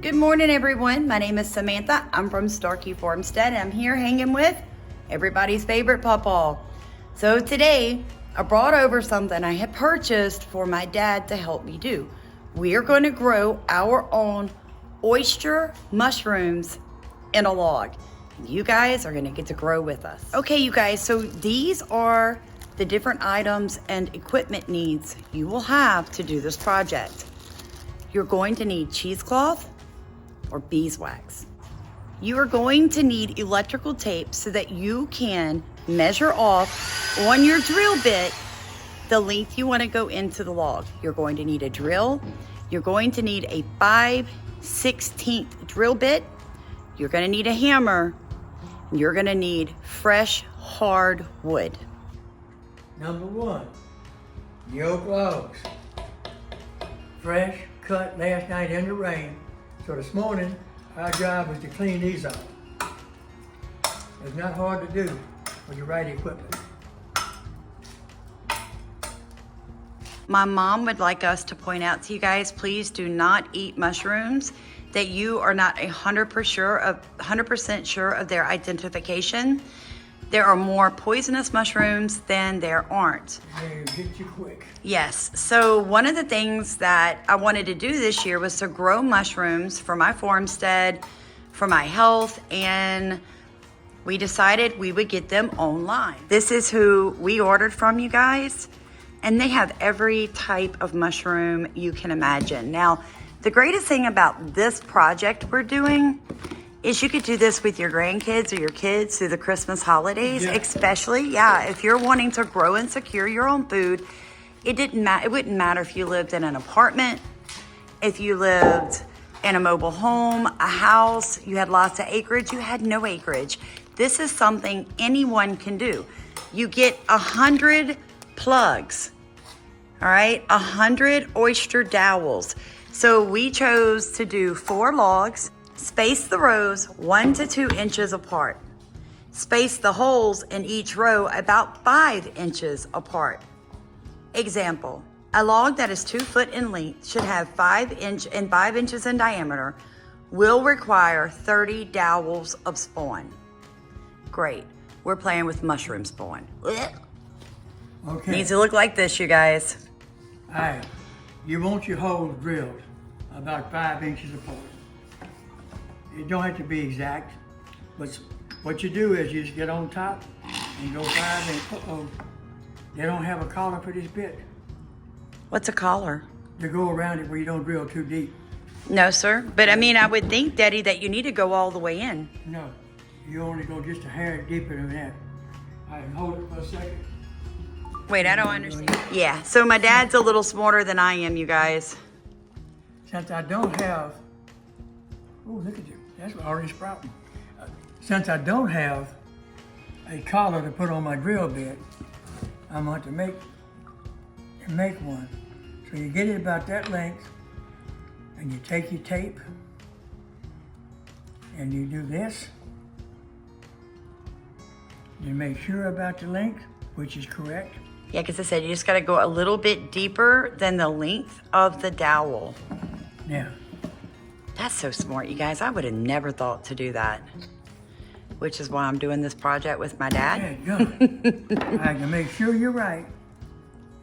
Good morning, everyone. My name is Samantha. I'm from Starkey Farmstead, and I'm here hanging with everybody's favorite Pawpaw. So today, I brought over something I had purchased for my dad to help me do. We are going to grow our own oyster mushrooms in a log. You guys are going to get to grow with us. Okay, you guys, so these are the different items and equipment needs you will have to do this project. You're going to need cheesecloth or beeswax. You are going to need electrical tape so that you can measure off on your drill bit the length you want to go into the log. You're going to need a drill. You're going to need a 5/16 drill bit. You're going to need a hammer. You're going to need fresh, hard wood. Number one, the oak logs. Fresh, cut last night in the rain. So this morning, our job was to clean these off. It's not hard to do with the right equipment. My mom would like us to point out to you guys, please do not eat mushrooms that you are not 100% sure of their identification. There are more poisonous mushrooms than there aren't. They get you quick. Yes, so one of the things that I wanted to do this year was to grow mushrooms for my farmstead, for my health, and we decided we would get them online. This is who we ordered from, you guys, and they have every type of mushroom you can imagine. Now, the greatest thing about this project we're doing is you could do this with your grandkids or your kids through the Christmas holidays, especially, if you're wanting to grow and secure your own food. It wouldn't matter if you lived in an apartment, if you lived in a mobile home, a house, you had lots of acreage, you had no acreage. This is something anyone can do. You get 100 plugs, all right, 100 oyster dowels. So we chose to do 4 logs. Space the rows 1 to 2 inches apart. Space the holes in each row about 5 inches apart. Example, a log that is 2 foot in length should have 5 inches in diameter will require 30 dowels of spawn. Great, we're playing with mushroom spawn. Okay. Needs to look like this, you guys. All right, you want your holes drilled about 5 inches apart. It don't have to be exact, but what you do is you just get on top and go 5 inches. They don't have a collar for this bit. What's a collar? To go around it where you don't drill too deep. No, sir. But I mean, I would think, Daddy, that you need to go all the way in. No, you only go just a hair deeper than that. I can hold it for a second. Wait, I don't understand. Yeah, so my dad's a little smarter than I am, you guys. Since I don't have, oh, look at you, that's already sprouting. Since I don't have a collar to put on my drill bit, I'm going to make one. So you get it about that length, and you take your tape, and you do this. You make sure about the length, which is correct. Yeah, because I said you just got to go a little bit deeper than the length of the dowel. Now, That's so smart, you guys. I would have never thought to do that, which is why I'm doing this project with my dad. yeah, good. I can make sure you're right,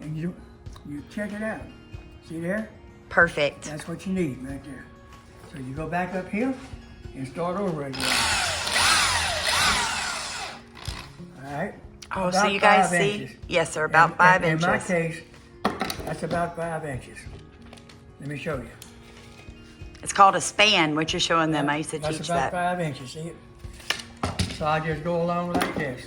and you check it out. See there? Perfect. That's what you need right there. So you go back up here and start over again. All right. Oh, About so you guys 5 see? inches. Yes, sir, about 5 inches. In my case, that's about 5 inches. Let me show you. It's called a span, what you're showing them. I used to That's teach about that. 5 inches, see it? So I just go along like this.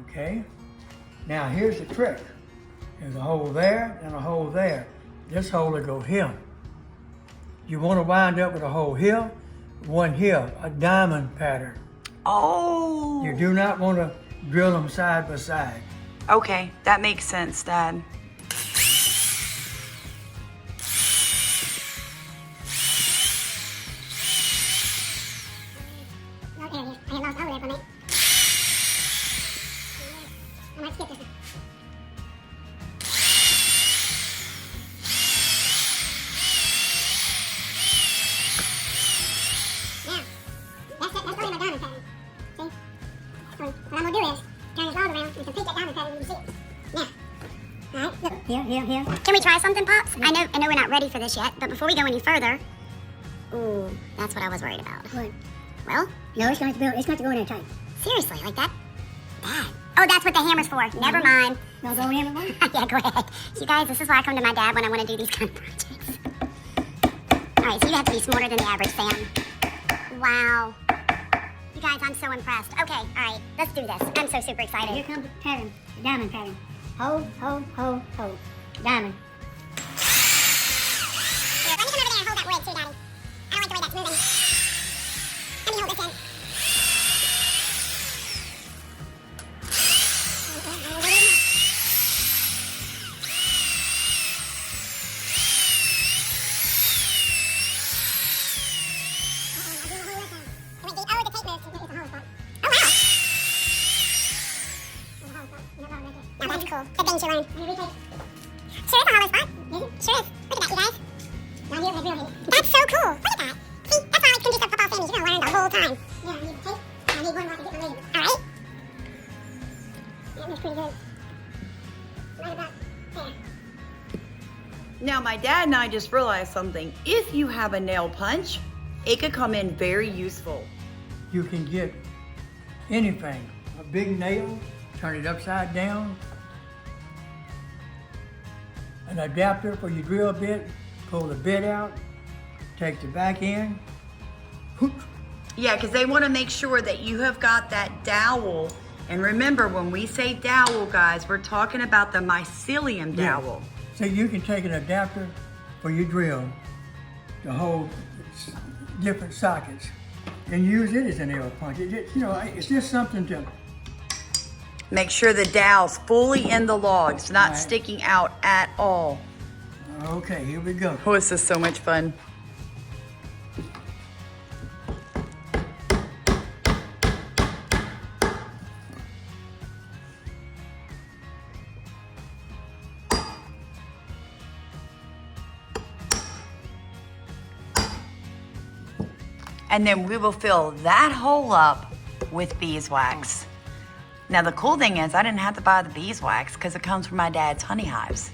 Okay, now here's the trick. There's a hole there and a hole there. This hole will go here. You want to wind up with a hole here, one here, a diamond pattern. Oh. You do not want to drill them side by side. Okay, that makes sense, Dad. Here. Can we try something, Pops? I know we're not ready for this yet, but before we go any further, ooh, that's what I was worried about. What? Well, no, it's going to go in there tight. Seriously, like that? Dad. Oh, that's what the hammer's for. Never mind. No, go hammer. Yeah, go ahead. So, you guys, this is why I come to my dad when I want to do these kind of projects. All right, so you have to be smarter than the average, Sam. Wow. You guys, I'm so impressed. Okay, all right, let's do this. I'm so super excited. Here comes the pattern, the diamond pattern. Ho. Diamond. Here, let me come over there and hold that wood too, Daddy. I don't like the way that's moving. Let me hold this end. Cool. Good thing to learn. Sure is a hollow spot. Sure is. Look at that, you guys. That's so cool. Look at that. See, that's why I can do stuff Pawpaw Sammy's. You're gonna learn the whole time. Yeah, I need tape. I need one more to get my laser. Alright. That looks pretty good. Right about there. Now, my dad and I just realized something. If you have a nail punch, it could come in very useful. You can get anything. A big nail, turn it upside down. An adapter for your drill bit, pull the bit out, take the back end. Yeah, because they want to make sure that you have got that dowel. And remember, when we say dowel, guys, we're talking about the mycelium dowel. So you can take an adapter for your drill to hold different sockets and use it as a nail punch. It's just something to... Make sure the dowel's fully in the logs, not sticking out at all. Okay, here we go. Oh, this is so much fun. And then we will fill that hole up with beeswax. Now the cool thing is I didn't have to buy the beeswax because it comes from my dad's honey hives.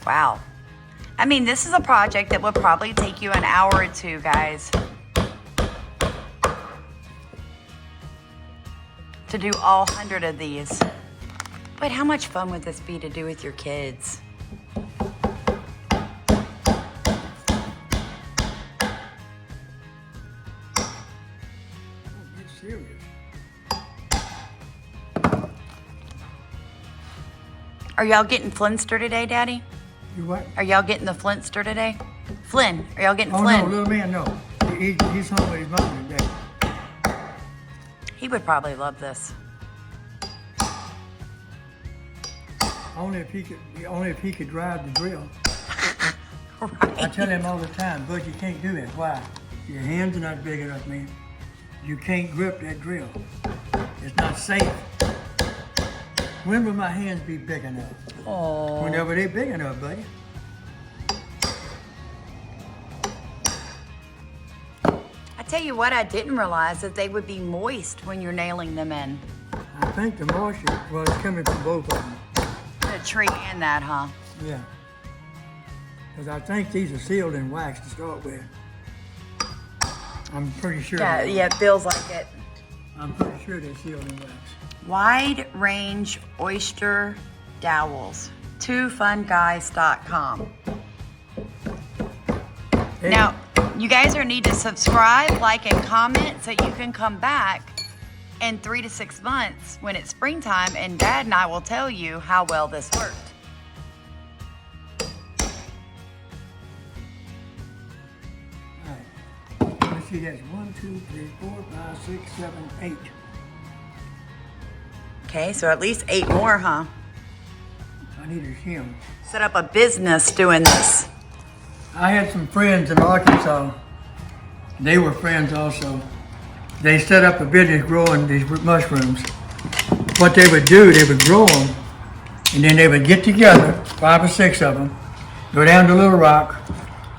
Wow. I mean, this is a project that would probably take you an hour or two, guys. To do all 100 of these. But how much fun would this be to do with your kids? Get serious. Are y'all getting Flinster today, Daddy? You what? Are y'all getting the Flinster today? Flynn, are y'all getting Oh Flynn? no, little man, no. He's home with his mom today. He would probably love this. Only if he could drive the drill. Right. I tell him all the time, Bud, you can't do that. Why? Your hands are not big enough, man. You can't grip that drill. It's not safe. When will my hands be big enough? Oh. Whenever they're big enough, buddy. I tell you what, I didn't realize that they would be moist when you're nailing them in. I think the moisture was coming from both of them. The tree and that, huh? Yeah. Because I think these are sealed in wax to start with. I'm pretty sure. Yeah, it feels like it. I'm pretty sure they're sealed in wax. Wide range oyster dowels. 2funguys.com. Now, you guys are need to subscribe, like, and comment so you can come back in 3 to 6 months when it's springtime, and Dad and I will tell you how well this worked. All right. Let's see, that's 1, 2, 3, 4, 5, 6, 7, 8. Okay, so at least 8 more, huh? I need a shim. Set up a business doing this. I had some friends in Arkansas. They were friends also. They set up a business growing these mushrooms. What they would do, they would grow them, and then they would get together, 5 or 6 of them, go down to Little Rock,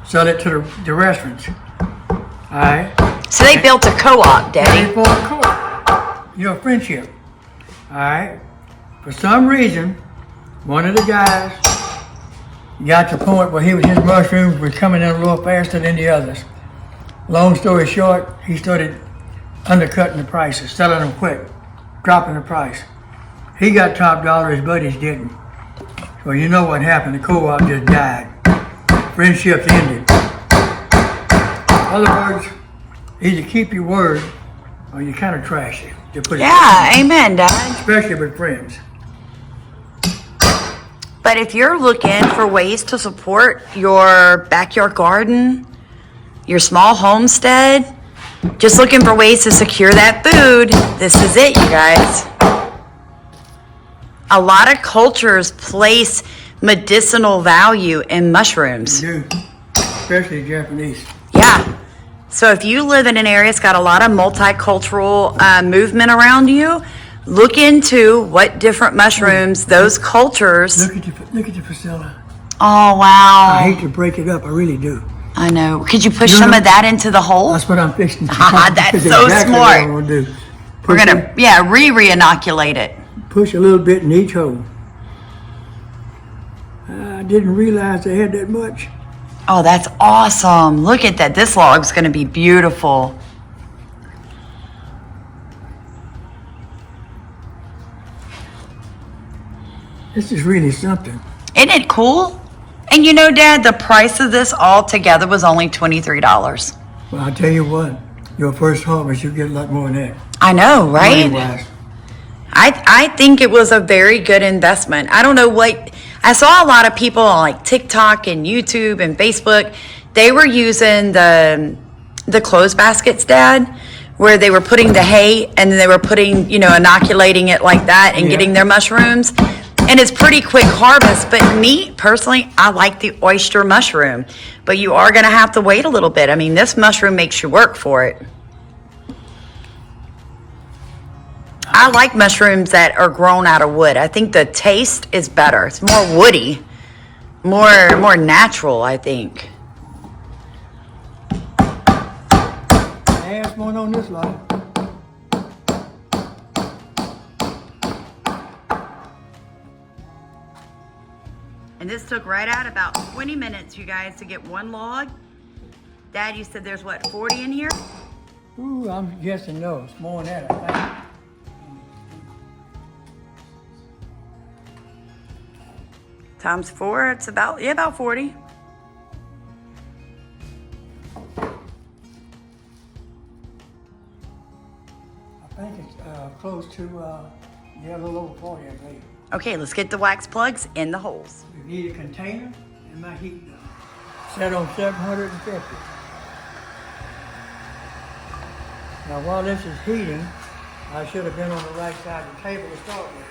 sell it to the restaurants. All right? So they built a co-op, Daddy. They formed a co-op. You know, friendship. All right? For some reason, one of the guys got to the point where his mushrooms were coming in a little faster than the others. Long story short, he started undercutting the prices, selling them quick, dropping the price. He got top dollar, his buddies didn't. So you know what happened, the co-op just died. Friendships ended. In other words, either keep your word or you kind of trash it. To put it Yeah, amen, Dad. especially with friends. But if you're looking for ways to support your backyard garden, your small homestead, just looking for ways to secure that food, this is it, you guys. A lot of cultures place medicinal value in mushrooms. They do, especially Japanese. Yeah. So if you live in an area that's got a lot of multicultural movement around you, look into what different mushrooms those cultures. Look at your Priscilla. Oh, wow. I hate to break it up, I really do. I know. Could you push You some know- of that into the hole? That's what I'm fixing to do. That's so exactly smart. What I'm gonna do. We're Push going to, re-inoculate it. push a little bit in each hole. I didn't realize they had that much. Oh, that's awesome. Look at that. This log's going to be beautiful. This is really something. Isn't it cool? And you know, Dad, the price of this all together was only $23. Well, I'll tell you what, your first harvest, you get a lot more than that. I know, right? Money-wise. I think it was a very good investment. I don't know what, I saw a lot of people on like TikTok and YouTube and Facebook. They were using the clothes baskets, Dad, where they were putting the hay and then they were putting, inoculating it like that and Yeah. getting their mushrooms. And it's pretty quick harvest, but me, personally, I like the oyster mushroom. But you are gonna have to wait a little bit. I mean, this mushroom makes you work for it. I like mushrooms that are grown out of wood. I think the taste is better. It's more woody, more natural, I think. I asked one on this lot. And this took right out about 20 minutes, you guys, to get one log. Dad, you said there's what, 40 in here? Ooh, I'm guessing no, it's more than that, I think. Times 4, it's about 40. I think it's close to, a little over 40, I believe. Okay, let's get the wax plugs in the holes. You need a container and my heat gun. Set on 750. Now while this is heating, I should have been on the right side of the table to start with.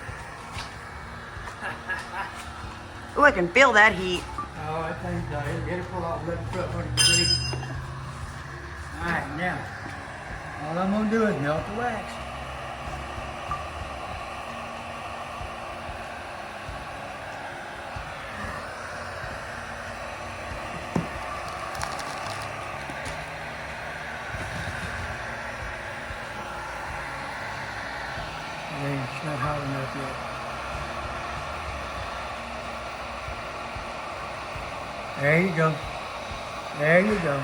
Oh, I can feel that heat. Oh, I think it'll pull off 11,200 degrees. All right, now, all I'm gonna do is melt the wax. It's not hot enough yet. There you go. There you go.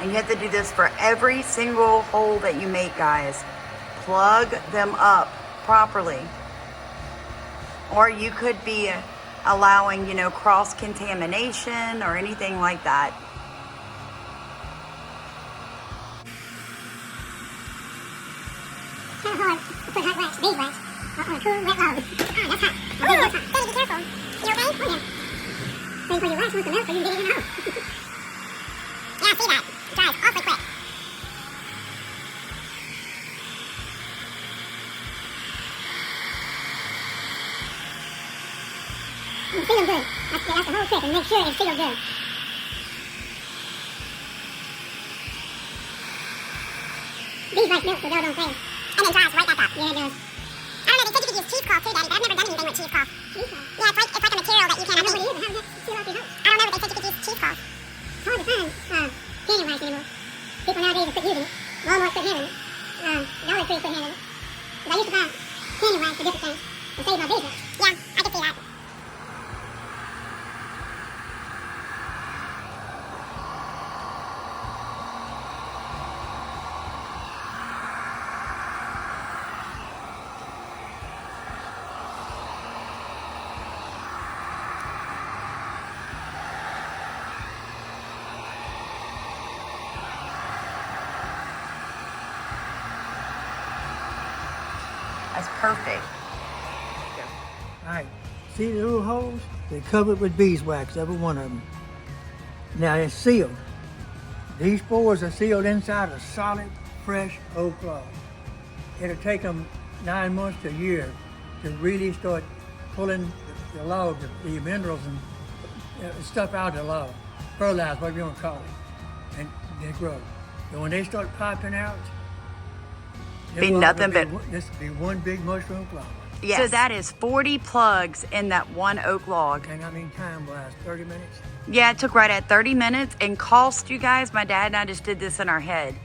And you have to do this for every single hole that you make, guys. Plug them up properly. Or you could be allowing, cross-contamination or anything like that. Kind of hard to put hot wax, beeswax, on a cool, wet log. Oh, that's hot. Oh, that's hot. Gotta be careful. You okay? Oh, yeah. So you put your wax wants to melt so you can get it in the hole. Yeah, I see that. It dries awfully quick. Seal them good. That's the whole trick, and make sure it's sealed good. Beeswax melts so doggone fast. And then dries right back up. Yeah, it does. I don't know, they said you could use cheese cloth too, Daddy, but I've never done anything with cheese cloth. Cheese cloth? Yeah, it's like a material that you can, I think. How does that seal off your house? I don't know, but they said you could use cheese cloth. It's hard to find perennial wax anymore. People nowadays are quit using it. Walmart quit having it. Dollar Tree quit having it. But I used to buy perennial wax for different things. And save my beeswax. Yeah, I can see that. That's perfect. All right, see the little holes? They're covered with beeswax, every one of them. Now it's sealed. These spores are sealed inside a solid, fresh oak log. It'll take them 9 months to a year to really start pulling the log, the minerals and stuff out of the log. Fertilize, whatever you want to call it. And they grow. And when they start popping out, Be nothing but. This will be one big mushroom flower. Yes. So that is 40 plugs in that one oak log. And I mean time-wise, 30 minutes? Yeah, it took right at 30 minutes and cost you guys, my dad and I just did this in our head.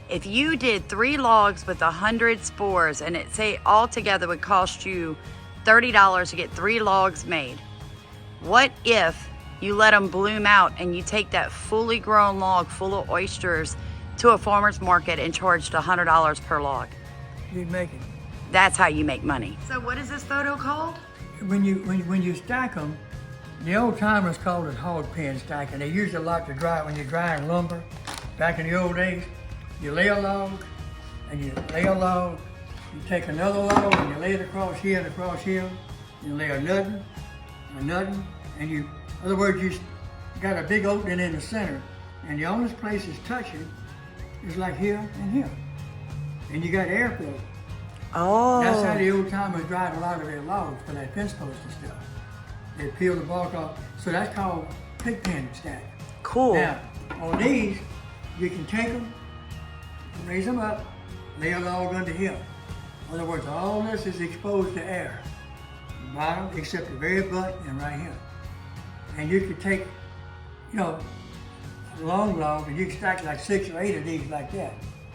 If you did 3 logs with 100 spores and it say all together would cost you $30 to get 3 logs made. What if you let them bloom out and you take that fully grown log full of oysters to a farmer's market and charged $100 per log? You'd make it. That's how you make money. So what is this photo called? When you stack them, the old timers called it hog pen stacking. They used it a lot to dry when you're drying lumber. Back in the old days, you lay a log, and you lay a log, you take another log and you lay it across here and across here, you lay another, and you, in other words, you got a big opening in the center, and the only place it's touching is like here and here. And you got airflow. Oh. That's how the old timers dried a lot of their logs for that fence post and stuff. They peel the bark off. So that's called pig pen stack. Cool. Now, on these, you can take them, raise them up, lay a log under here. In other words, all this is exposed to air. The bottom, except the very butt and right here. And you could take, a long log and you can stack like 6 or 8 of these like that.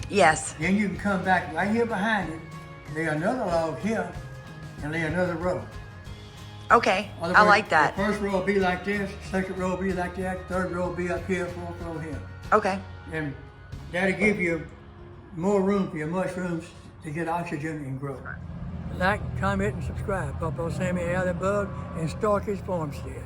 Yes. Then you can come back right here behind it, lay another log here, and lay another row. Okay, Other I words, like that. The first row will be like this, second row will be like that, third row will be up here, fourth row here. Okay. And that'll give you more room for your mushrooms to get oxygen and grow. Like, comment, and subscribe. Pawpaw Sammy out of the bug and Starkey's Farmstead.